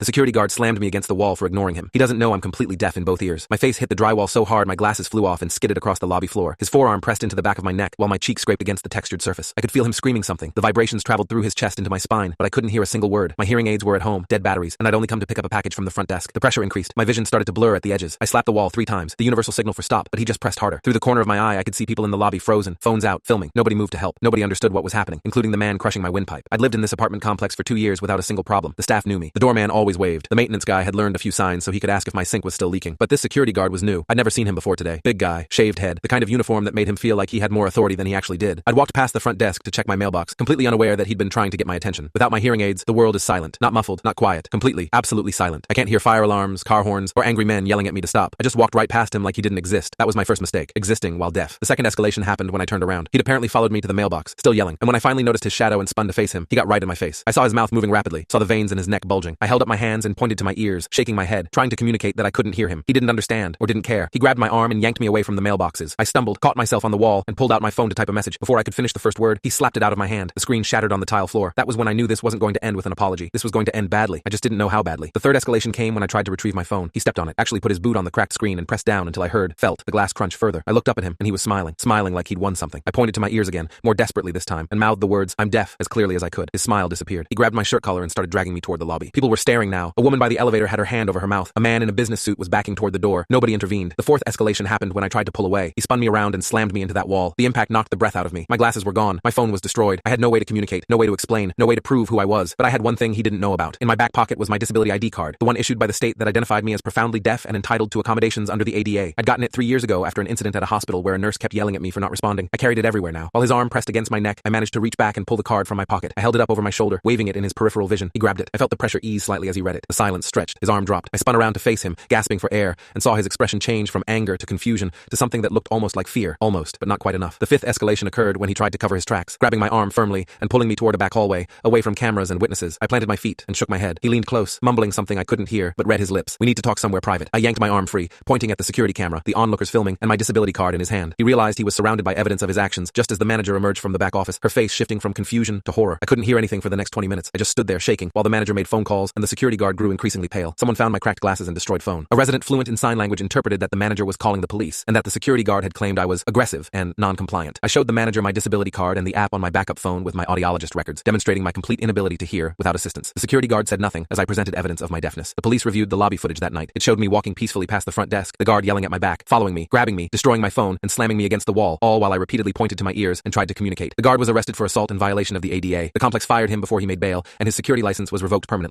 The security guard slammed me against the wall for ignoring him. He doesn't know I'm completely deaf in both ears. My face hit the drywall so hard my glasses flew off and skidded across the lobby floor. His forearm pressed into the back of my neck while my cheek scraped against the textured surface. I could feel him screaming something. The vibrations traveled through his chest into my spine, but I couldn't hear a single word. My hearing aids were at home, dead batteries, and I'd only come to pick up a package from the front desk. The pressure increased. My vision started to blur at the edges. I slapped the wall 3 times, the universal signal for stop, but he just pressed harder. Through the corner of my eye, I could see people in the lobby frozen, phones out, filming. Nobody moved to help. Nobody understood what was happening, including the man crushing my windpipe. I'd lived in this apartment complex for 2 years without a single problem. The staff knew me. The doorman always waved. The maintenance guy had learned a few signs so he could ask if my sink was still leaking. But this security guard was new. I'd never seen him before today. Big guy, shaved head, the kind of uniform that made him feel like he had more authority than he actually did. I'd walked past the front desk to check my mailbox, completely unaware that he'd been trying to get my attention. Without my hearing aids, the world is silent. Not muffled, not quiet. Completely, absolutely silent. I can't hear fire alarms, car horns, or angry men yelling at me to stop. I just walked right past him like he didn't exist. That was my first mistake, existing while deaf. The second escalation happened when I turned around. He'd apparently followed me to the mailbox, still yelling, and when I finally noticed his shadow and spun to face him, he got right in my face. I saw his mouth moving rapidly, saw the veins in his neck bulging. I held up my hands and pointed to my ears, shaking my head, trying to communicate that I couldn't hear him. He didn't understand, or didn't care. He grabbed my arm and yanked me away from the mailboxes. I stumbled, caught myself on the wall, and pulled out my phone to type a message. Before I could finish the first word, he slapped it out of my hand. The screen shattered on the tile floor. That was when I knew this wasn't going to end with an apology. This was going to end badly. I just didn't know how badly. The third escalation came when I tried to retrieve my phone. He stepped on it, actually put his boot on the cracked screen and pressed down until I felt the glass crunch further. I looked up at him, and he was smiling like he'd won something. I pointed to my ears again, more desperately this time, and mouthed the words, "I'm deaf," as clearly as I could. His smile disappeared. He grabbed my shirt collar and started dragging me toward the lobby. People were staring now. A woman by the elevator had her hand over her mouth. A man in a business suit was backing toward the door. Nobody intervened. The fourth escalation happened when I tried to pull away. He spun me around and slammed me into that wall. The impact knocked the breath out of me. My glasses were gone. My phone was destroyed. I had no way to communicate, no way to explain, no way to prove who I was. But I had one thing he didn't know about. In my back pocket was my disability ID card, the one issued by the state that identified me as profoundly deaf and entitled to accommodations under the ADA. I'd gotten it 3 years ago after an incident at a hospital where a nurse kept yelling at me for not responding. I carried it everywhere now. While his arm pressed against my neck, I managed to reach back and pull the card from my pocket. I held it up over my shoulder, waving it in his peripheral vision. He grabbed it. I felt the pressure ease slightly as he read it. The silence stretched. His arm dropped. I spun around to face him, gasping for air, and saw his expression change from anger to confusion to something that looked almost like fear. Almost, but not quite enough. The fifth escalation occurred when he tried to cover his tracks, grabbing my arm firmly and pulling me toward a back hallway, away from cameras and witnesses. I planted my feet and shook my head. He leaned close, mumbling something I couldn't hear, but read his lips. "We need to talk somewhere private." I yanked my arm free, pointing at the security camera, the onlookers filming, and my disability card in his hand. He realized he was surrounded by evidence of his actions, just as the manager emerged from the back office, her face shifting from confusion to horror. I couldn't hear anything for the next 20 minutes. I just stood there shaking, while the manager made phone calls, and the security guard grew increasingly pale. Someone found my cracked glasses and destroyed phone. A resident fluent in sign language interpreted that the manager was calling the police, and that the security guard had claimed I was aggressive and non-compliant. I showed the manager my disability card and the app on my backup phone with my audiologist records, demonstrating my complete inability to hear without assistance. The security guard said nothing as I presented evidence of my deafness. The police reviewed the lobby footage that night. It showed me walking peacefully past the front desk, the guard yelling at my back, following me, grabbing me, destroying my phone, and slamming me against the wall, all while I repeatedly pointed to my ears and tried to communicate. The guard was arrested for assault in violation of the ADA. The complex fired him before he made bail, and his security license was revoked permanently.